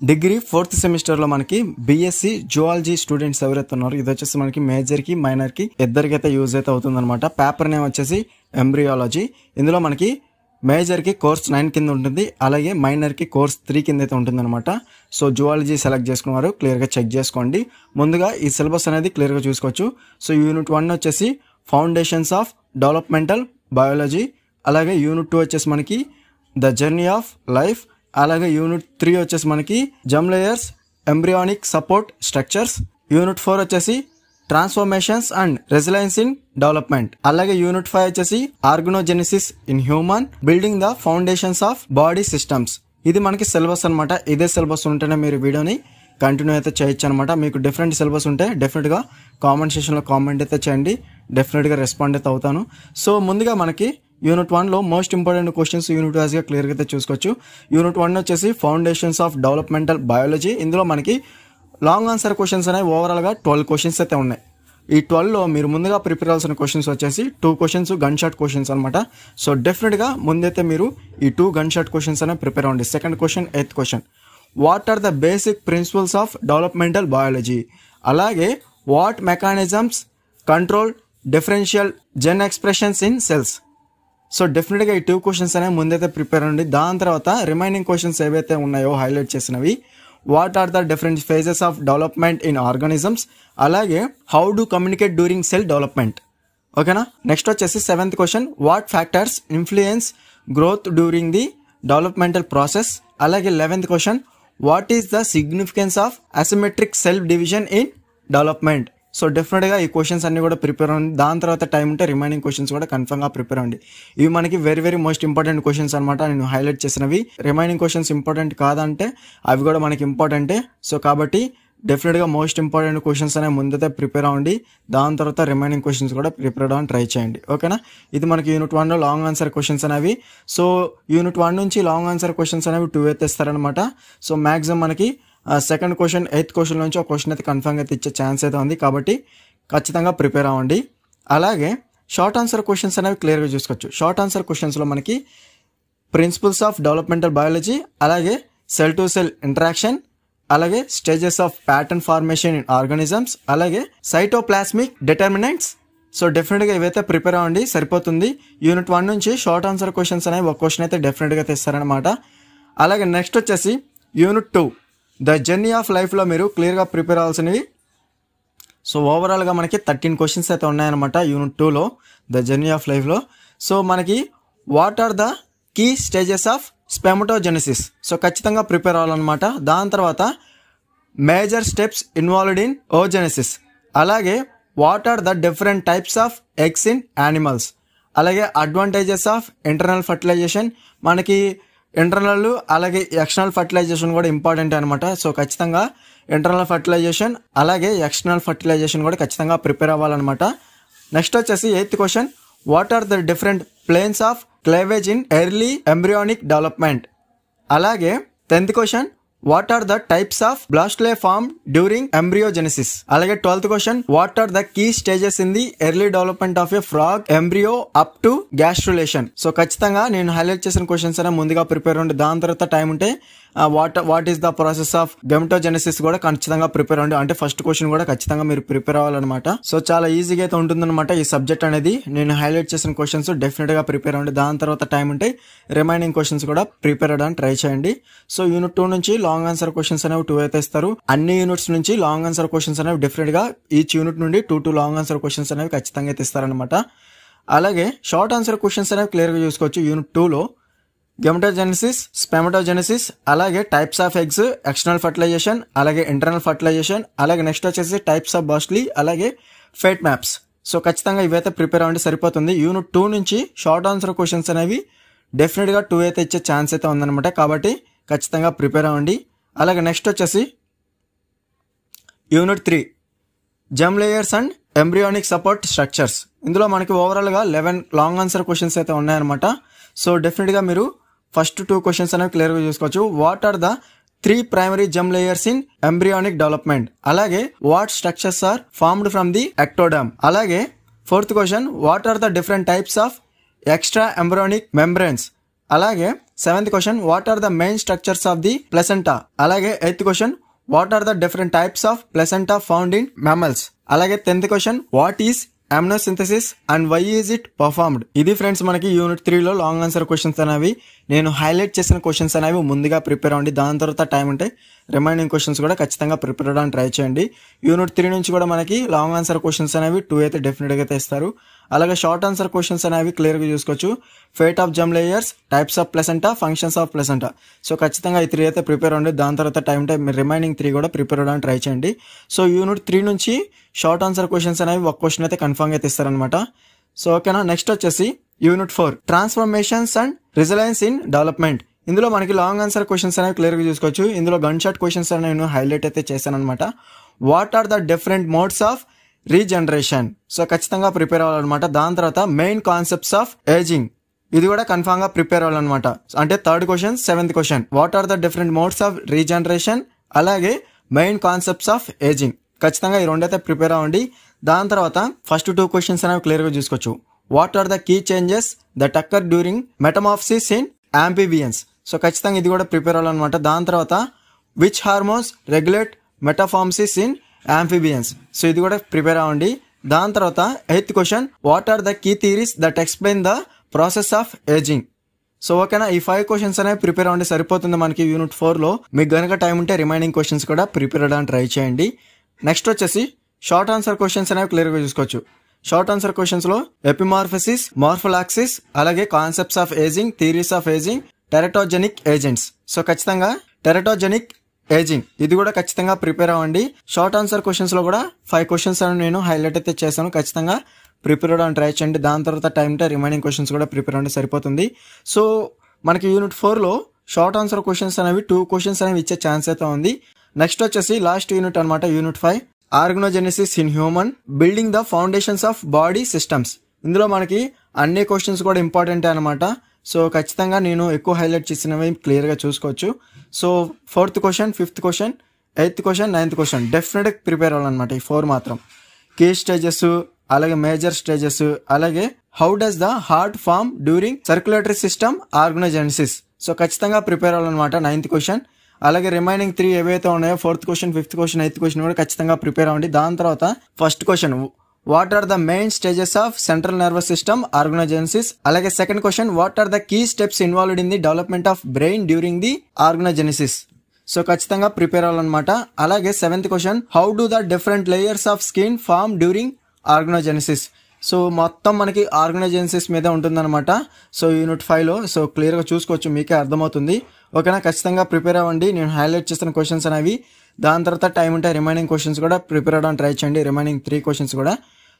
Degree 4th semester లో మనకి BSc zoology students ఎవరైతే ఉన్నారో ఇది వచ్చేసి మనకి మేజర్ కి మైనర్ కి ఇద్దరికైతే యూజ్ అయితే అవుతుందన్నమాట. పేపర్ నేమ్ వచ్చేసి ఎంబ్రియాలజీ. ఇందులో మనకి మేజర్ కి కోర్స్ 9 కింద ఉంటుంది, అలాగే మైనర్ కి కోర్స్ 3 కింద అయితే ఉంటుందన్నమాట. సో జువాలజీ సెలెక్ట్ చేసుకున్నారు, క్లియర్ గా చెక్ చేసుకోండి. ముందుగా ఈ సిలబస్ అనేది క్లియర్ గా చూసుకోవచ్చు. సో యూనిట్ 1 వచ్చేసి ఫౌండేషన్స్ ఆఫ్ డెవలప్మెంటల్ బయాలజీ, అలాగే యూనిట్ 2 వచ్చేసి మనకి ద జర్నీ ఆఫ్ లైఫ్, అలాగే యూనిట్ 3 వచ్చేసి మనకి germ layers embryonic support structures, unit 4 వచ్చేసి transformations and resilience in development, అలాగే యూనిట్ 5 వచ్చేసి organogenesis in human, building the foundations of body systems. ఇది మనకి సిలబస్ అనమాట. ఇదే సిలబస్ ఉంటేనే మీరు వీడియోని కంటిన్యూ అయితే చేయొచ్చు అనమాట. మీకు డిఫరెంట్ సిలబస్ ఉంటే డెఫినెట్గా కామెంట్ సెక్షన్లో కామెంట్ అయితే చేయండి, డెఫినెట్గా రెస్పాండ్ అయితే అవుతాను. సో ముందుగా మనకి యూనిట్ 1లో మోస్ట్ ఇంపార్టెంట్ క్వశ్చన్స్ యూనిట్ వైజ్గా క్లియర్గా అయితే చూసుకోవచ్చు. యూనిట్ 1 వచ్చేసి ఫౌండేషన్స్ ఆఫ్ డెవలప్మెంటల్ బయాలజీ. ఇందులో మనకి లాంగ్ ఆన్సర్ క్వశ్చన్స్ అనేవి ఓవరాల్గా 12 క్వశ్చన్స్ అయితే ఉన్నాయి. ఈ 12లో మీరు ముందుగా ప్రిపేర్ అవ్వాల్సిన క్వశ్చన్స్ వచ్చేసి 2 క్వశ్చన్స్ గన్ షాట్ క్వశ్చన్స్ అనమాట. సో డెఫినెట్గా ముందైతే మీరు ఈ 2 గన్ షాట్ క్వశ్చన్స్ అనేవి ప్రిపేర్ అవ్వండి. Second question, 8th question, what are the basic principles of developmental biology, అలాగే what mechanisms control differential gene expressions in cells. So డెఫినెట్గా ఈ 2 క్వశ్చన్స్ అనేవి ముందైతే ప్రిపేర్ అవ్వండి. దాని తర్వాత రిమైనింగ్ క్వశ్చన్స్ ఏవైతే ఉన్నాయో హైలైట్ చేసినవి, what are the different phases of development in organisms, అలాగే how do communicate during cell development. ఓకేనా. నెక్స్ట్ వచ్చేసి 7th question, what factors influence growth during the developmental process, అలాగే 11th question, what is the significance of asymmetric cell division in development. So డెఫినెట్గా ఈ questions అన్ని కూడా prepare అవ్వండి. దాని తర్వాత టైం ఉంటే రిమైనింగ్ క్వశ్చన్స్ కూడా కన్ఫర్మ్గా ప్రిపేర్ అవ్వండి. ఇవి మనకి very very most important questions అనమాట. నేను హైలైట్ చేసినవి రిమైనింగ్ క్వశ్చన్స్ ఇంపార్టెంట్ కాదంటే అవి కూడా మనకి ఇంపార్టెంటే. సో కాబట్టి డెఫినెట్గా మోస్ట్ ఇంపార్టెంట్ క్వశ్చన్స్ అనేవి ముందైతే ప్రిపేర్ అవ్వండి. దాని తర్వాత రిమైనింగ్ క్వశ్చన్స్ కూడా ప్రిపేర్ అవ్వడానికి ట్రై చేయండి. ఓకేనా. ఇది మనకి యూనిట్ 1లో లాంగ్ ఆన్సర్ క్వశ్చన్స్ అనేవి. సో యూనిట్ 1 నుంచి లాంగ్ ఆన్సర్ క్వశ్చన్స్ అనేవి 2 అయితే ఇస్తారనమాట. సో మ్యాక్సిమం మనకి సెకండ్ క్వశ్చన్ 8th క్వశ్చన్ నుంచి ఒక క్వశ్చన్ అయితే కన్ఫర్మ్గా అయితే ఇచ్చే ఛాన్స్ అయితే ఉంది. కాబట్టి ఖచ్చితంగా ప్రిపేర్ అవ్వండి. అలాగే షార్ట్ ఆన్సర్ క్వశ్చన్స్ అనేవి క్లియర్గా చూసుకోవచ్చు. షార్ట్ ఆన్సర్ క్వశ్చన్స్లో మనకి ప్రిన్సిపల్స్ ఆఫ్ డెవలప్మెంటల్ బయాలజీ, అలాగే సెల్ టు సెల్ ఇంటరాక్షన్, అలాగే stages of pattern formation in organisms, అలాగే సైటోప్లాస్మిక్ డిటర్మినెంట్స్. సో డెఫినెట్గా ఇవైతే ప్రిపేర్ అవ్వండి, సరిపోతుంది. యూనిట్ 1 నుంచి షార్ట్ ఆన్సర్ క్వశ్చన్స్ అనేవి ఒక క్వశ్చన్ అయితే డెఫినెట్గా తెస్తారనమాట. అలాగే నెక్స్ట్ వచ్చేసి యూనిట్ 2 ద జర్నీ ఆఫ్ లైఫ్లో మీరు క్లియర్గా ప్రిపేర్ అవ్వాల్సినవి. సో ఓవరాల్గా మనకి 13 క్వశ్చన్స్ అయితే ఉన్నాయన్నమాట యూనిట్ 2లో ద జర్నీ ఆఫ్ లైఫ్లో. సో మనకి what are the key stages of spermatogenesis. So ఖచ్చితంగా ప్రిపేర్ అవ్వాలన్నమాట. దాని తర్వాత major steps involved in oogenesis, అలాగే what are the different types of eggs in animals, అలాగే అడ్వాంటేజెస్ ఆఫ్ ఇంటర్నల్ ఫర్టిలైజేషన్. మనకి internal అలాగే ఎక్స్టర్నల్ ఫర్టిలైజేషన్ కూడా ఇంపార్టెంట్ అనమాట. సో ఖచ్చితంగా ఇంటర్నల్ ఫర్టిలైజేషన్ అలాగే ఎక్స్టర్నల్ ఫర్టిలైజేషన్ కూడా ఖచ్చితంగా ప్రిపేర్ అవ్వాలన్నమాట. నెక్స్ట్ వచ్చేసి 8th question, what are the different planes of cleavage in early embryonic development, అలాగే 10th question, what are the types of blastula form during embryogenesis, అలాగే 12th question, what are the key stages in the early development of a frog embryo up to gastrulation. So ఖచ్చితంగా నేను highlight చేసిన questions అనే ముందుగా prepare ఉండి, దాని తర్వాత time ఉంటే what is the process of gametogenesis కూడా ఖచ్చితంగా ప్రిపేర్ అవ్వండి. అంటే ఫస్ట్ క్వశ్చన్ కూడా ఖచ్చితంగా మీరు ప్రిపేర్ అవ్వాలన్నమాట. సో చాలా ఈజీగా అయితే ఉంటుందన్నమాట ఈ సబ్జెక్ట్ అనేది. నేను హైలైట్ చేసిన క్వశ్చన్స్ డెఫినెట్ గా ప్రిపేర్ అవ్వండి. దాని తర్వాత టైం ఉంటే రిమైనింగ్ క్వశ్చన్స్ కూడా ప్రిపేర్ అవ్వడానికి ట్రై చేయండి. సో యూనిట్ 2 నుంచి లాంగ్ ఆన్సర్ క్వశ్చన్స్ అనేవి 2 అయితే ఇస్తారు. అన్ని యూనిట్స్ నుంచి లాంగ్ ఆన్సర్ క్వశ్చన్స్ అనేవి డెఫినెట్ గా ఈచ్ యూనిట్ నుండి 2 లాంగ్ ఆన్సర్ క్వశ్చన్స్ అనేవి ఖచ్చితంగా అయితే ఇస్తారనమాట. అలాగే షార్ట్ ఆన్సర్ క్వశ్చన్స్ అనేవి క్లియర్ గా చూసుకోవచ్చు. యూనిట్ 2లో గెమటోజెనసిస్, స్పెమటోజెనసిస్, అలాగే types of eggs, external fertilisation, అలాగే ఇంటర్నల్ ఫర్టిలైజేషన్, అలాగే నెక్స్ట్ వచ్చేసి టైప్స్ ఆఫ్ బాస్ట్లీ, అలాగే ఫేట్ మ్యాప్స్. సో ఖచ్చితంగా ఇవైతే ప్రిపేర్ అవ్వండి, సరిపోతుంది. యూనిట్ 2 నుంచి షార్ట్ ఆన్సర్ క్వశ్చన్స్ అనేవి డెఫినెట్గా 2 అయితే ఇచ్చే ఛాన్స్ అయితే ఉందన్నమాట. కాబట్టి ఖచ్చితంగా ప్రిపేర్ అవ్వండి. అలాగే నెక్స్ట్ వచ్చేసి unit 3 germ layers and embryonic support structures. ఇందులో మనకి ఓవరాల్గా 11 లాంగ్ ఆన్సర్ క్వశ్చన్స్ అయితే ఉన్నాయన్నమాట. సో డెఫినెట్గా మీరు ఫస్ట్ 2 క్వశ్చన్స్ అనేవి క్లియర్గా చూసుకోవచ్చు. What are the 3 primary germ layers in embryonic development, అలాగే what structures are formed from the ectoderm, అలాగే 4th question, what are the different types of extraembryonic membranes, అలాగే seventh question what are the main structures of the placenta. అలాగే eighth question what are the different types of placenta found in mammals. అలాగే 10th question what is amniocentesis and why is it performed. ఇది friends మనకి unit 3లో long answer questions అనేవి నేను highlight చేసిన questions అనేవి ముందుగా prepare అవ్వండి. దాని తర్వాత టైం ఉంటే రిమైనింగ్ క్వశ్చన్స్ కూడా ఖచ్చితంగా ప్రిపేర్ అవ్వడానికి ట్రై చేయండి. యూనిట్ 3 నుంచి కూడా మనకి లాంగ్ ఆన్సర్ క్వశ్చన్స్ అనేవి 2 అయితే డెఫినెట్గా అయితే ఇస్తారు. అలాగే షార్ట్ ఆన్సర్ క్వశ్చన్స్ అనేవి క్లియర్గా చూసుకోవచ్చు. Fate of Jammu layers, types of placenta, functions of placenta. So ఖచ్చితంగా ఈ 3 అయితే ప్రిపేర్ అవ్వండి. దాని తర్వాత టైం రిమైనింగ్ 3 కూడా ప్రిపేర్ అవ్వడానికి ట్రై చేయండి. సో యూనిట్ 3 నుంచి షార్ట్ ఆన్సర్ క్వశ్చన్స్ అనేవి ఒక క్వశ్చన్ అయితే కన్ఫర్మ్ అయితే ఇస్తారనమాట. సో ఓకేనా. నెక్స్ట్ వచ్చేసి unit 4 transformations and resilience in development. ఇందులో మనకి లాంగ్ ఆన్సర్ క్వశ్చన్స్ అనేవి క్లియర్గా చూసుకోవచ్చు. ఇందులో గన్ షాట్ క్వశ్చన్స్ అనేవి నేను హైలైట్ అయితే చేశాను అనమాట. What are the different modes of regeneration. So ఖచ్చితంగా ప్రిపేర్ అవ్వాలన్నమాట. దాని తర్వాత మెయిన్ కాన్సెప్ట్స్ ఆఫ్ ఏజింగ్, ఇది కూడా కన్ఫామ్ గా ప్రిపేర్ అవ్వాలన్నమాట. అంటే 3rd question 7th question what are the different modes of regeneration, అలాగే మెయిన్ కాన్సెప్ట్స్ ఆఫ్ ఏజింగ్. ఖచ్చితంగా ఈ రెండైతే ప్రిపేర్ అవ్వండి. దాని తర్వాత ఫస్ట్ 2 క్వశ్చన్స్ అనేవి క్లియర్ గా చూసుకోవచ్చు. What are the key changes that occur during metamorphosis in amphibians. So ఖచ్చితంగా ఇది కూడా ప్రిపేర్ అవ్వాలన్నమాట. దాని తర్వాత which hormones regulate metamorphosis in amphibians. So ఇది కూడా ప్రిపేర్ అవ్వండి. దాని తర్వాత 8th question what are the key theories that explain the process of ageing. So ఓకేనా. ఈ 5 క్వశ్చన్స్ అనేవి ప్రిపేర్ అవ్వండి, సరిపోతుంది మనకి యూనిట్ 4లో. మీకు గనక టైం ఉంటే రిమైనింగ్ క్వశ్చన్స్ కూడా ప్రిపేర్ అవ్వడానికి ట్రై చేయండి. నెక్స్ట్ వచ్చేసి షార్ట్ ఆన్సర్ క్వశ్చన్స్ అనేవి క్లియర్ గా చూసుకోవచ్చు. షార్ట్ ఆన్సర్ క్వశ్చన్స్ లో ఎపిమార్ఫసిస్, మార్ఫోలాక్సిస్, అలాగే concepts of ageing, theories of ageing, teratogenic agents. So ఖచ్చితంగా టెరటోజెనిక్ ఏజింగ్ ఇది కూడా ఖచ్చితంగా ప్రిపేర్ అవ్వండి. షార్ట్ ఆన్సర్ క్వశ్చన్స్ లో కూడా 5 క్వశ్చన్స్ అని నేను హైలైట్ అయితే చేశాను. ఖచ్చితంగా ప్రిపేర్ అవ్వడానికి ట్రై చేయండి. దాని తర్వాత టైం ఉంటే రిమైనింగ్ క్వశ్చన్స్ కూడా ప్రిపేర్ అవ్వండి, సరిపోతుంది. సో మనకి యూనిట్ 4లో షార్ట్ ఆన్సర్ క్వశ్చన్స్ అనేవి 2 క్వశ్చన్స్ అనేవి ఇచ్చే ఛాన్స్ అయితే ఉంది. నెక్స్ట్ వచ్చేసి లాస్ట్ యూనిట్ అనమాట, unit 5 organogenesis in human, building the foundations of body systems. ఇందులో మనకి అన్ని క్వశ్చన్స్ కూడా ఇంపార్టెంట్ అనమాట. సో ఖచ్చితంగా నేను ఎక్కువ హైలైట్ చేసినవి క్లియర్ గా చూసుకోవచ్చు. So 4th question, 5th question, 8th question, 9th question డెఫినెట్గా ప్రిపేర్ అవ్వాలన్నమాట. ఈ 4 మాత్రం కీ స్టేజెస్, అలాగే మేజర్ స్టేజెస్, అలాగే how does the heart form during circulatory system organogenesis. So ఖచ్చితంగా ప్రిపేర్ అవ్వాలన్నమాట 9th క్వశ్చన్. అలాగే రిమైనింగ్ 3 ఏవైతే ఉన్నాయో 4th question, 5th question, 8th question కూడా ఖచ్చితంగా ప్రిపేర్ అవ్వండి. దాని తర్వాత first question what are the main stages of central nervous system organogenesis. అలాగే second question what are the key steps involved in the development of brain during the organogenesis. So ఖచ్చితంగా prepare అవ్వాలన్నమాట. అలాగే 7th question how do the different layers of skin form during organogenesis. So మొత్తం మనకి ఆర్గనోజెనసిస్ మీద ఉంటుందన్నమాట. So unit 5లో so క్లియర్గా చూసుకోవచ్చు, మీకే అర్థమవుతుంది. ఓకేనా. ఖచ్చితంగా ప్రిపేర్ అవ్వండి. నేను హైలైట్ చేసిన క్వశ్చన్స్ అనేవి. దాని తర్వాత టైం ఉంటే రిమైనింగ్ క్వశ్చన్స్ కూడా ప్రిపేర్ అవ్వడానికి ట్రై చేయండి, రిమైనింగ్ 3 క్వశ్చన్స్ కూడా.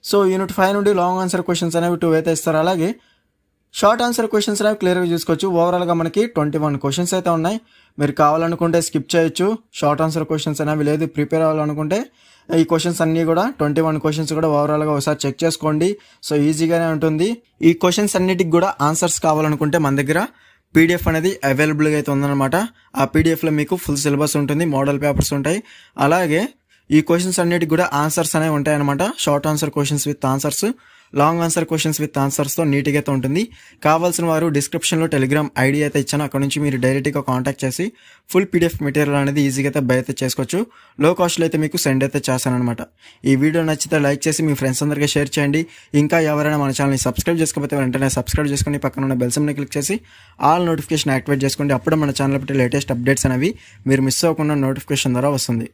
సో యూనిట్ 5 నుండి లాంగ్ ఆన్సర్ క్వశ్చన్స్ అనేవి 2 అయితే ఇస్తారు. అలాగే షార్ట్ ఆన్సర్ క్వశ్చన్స్ అనేవి క్లియర్గా చూసుకోవచ్చు. ఓవరాల్గా మనకి 21 క్వశ్చన్స్ అయితే ఉన్నాయి. మీరు కావాలనుకుంటే స్కిప్ చేయొచ్చు షార్ట్ ఆన్సర్ క్వశ్చన్స్ అనేవి. లేదు ప్రిపేర్ అవ్వాలనుకుంటే ఈ క్వశ్చన్స్ అన్నీ కూడా 21 క్వశ్చన్స్ కూడా ఓవరాల్గా ఒకసారి చెక్ చేసుకోండి. సో ఈజీగానే ఉంటుంది. ఈ క్వశ్చన్స్ అన్నిటికి కూడా ఆన్సర్స్ కావాలనుకుంటే మన దగ్గర పీడిఎఫ్ అనేది అవైలబుల్గా అయితే ఉందన్నమాట. ఆ పీడిఎఫ్లో మీకు ఫుల్ సిలబస్ ఉంటుంది, మోడల్ పేపర్స్ ఉంటాయి. అలాగే ఈ క్వశ్చన్స్ అన్నిటికి కూడా ఆన్సర్స్ అనేవి ఉంటాయన్నమాట. Short answer questions with answers, long answer questions with ఆన్సర్స్తో నీట్గా అయితే ఉంటుంది. కావాల్సిన వారు డిస్క్రిప్షన్లో టెలిగ్రామ్ ఐడి అయితే ఇచ్చాను, అక్కడ నుంచి మీరు డైరెక్ట్గా కాంటాక్ట్ చేసి ఫుల్ పీడిఎఫ్ మెటీరియల్ అనేది ఈజీగా అయితే బై అయితే చేసుకోవచ్చు. లో కాస్ట్లో అయితే మీకు సెండ్ అయితే చేస్తానమాట. ఈ వీడియో నచ్చితే లైక్ చేసి మీ ఫ్రెండ్స్ అందరికీ షేర్ చేయండి. ఇంకా ఎవరైనా మన ఛానల్ని సబ్స్క్రైబ్ చేసుకోకపోతే వెంటనే సబ్స్క్రైబ్ చేసుకుని పక్కన ఉన్న బెల్ సింబల్ని క్లిక్ చేసి ఆల్ నోటిఫికేషన్ యాక్టివేట్ చేసుకోండి. అప్పుడు మన ఛానల్ పెట్టి లేటెస్ట్ అప్డేట్స్ అనేవి మీరు మిస్ అవ్వకుండా నోటిఫికేషన్ ద్వారా వస్తుంది.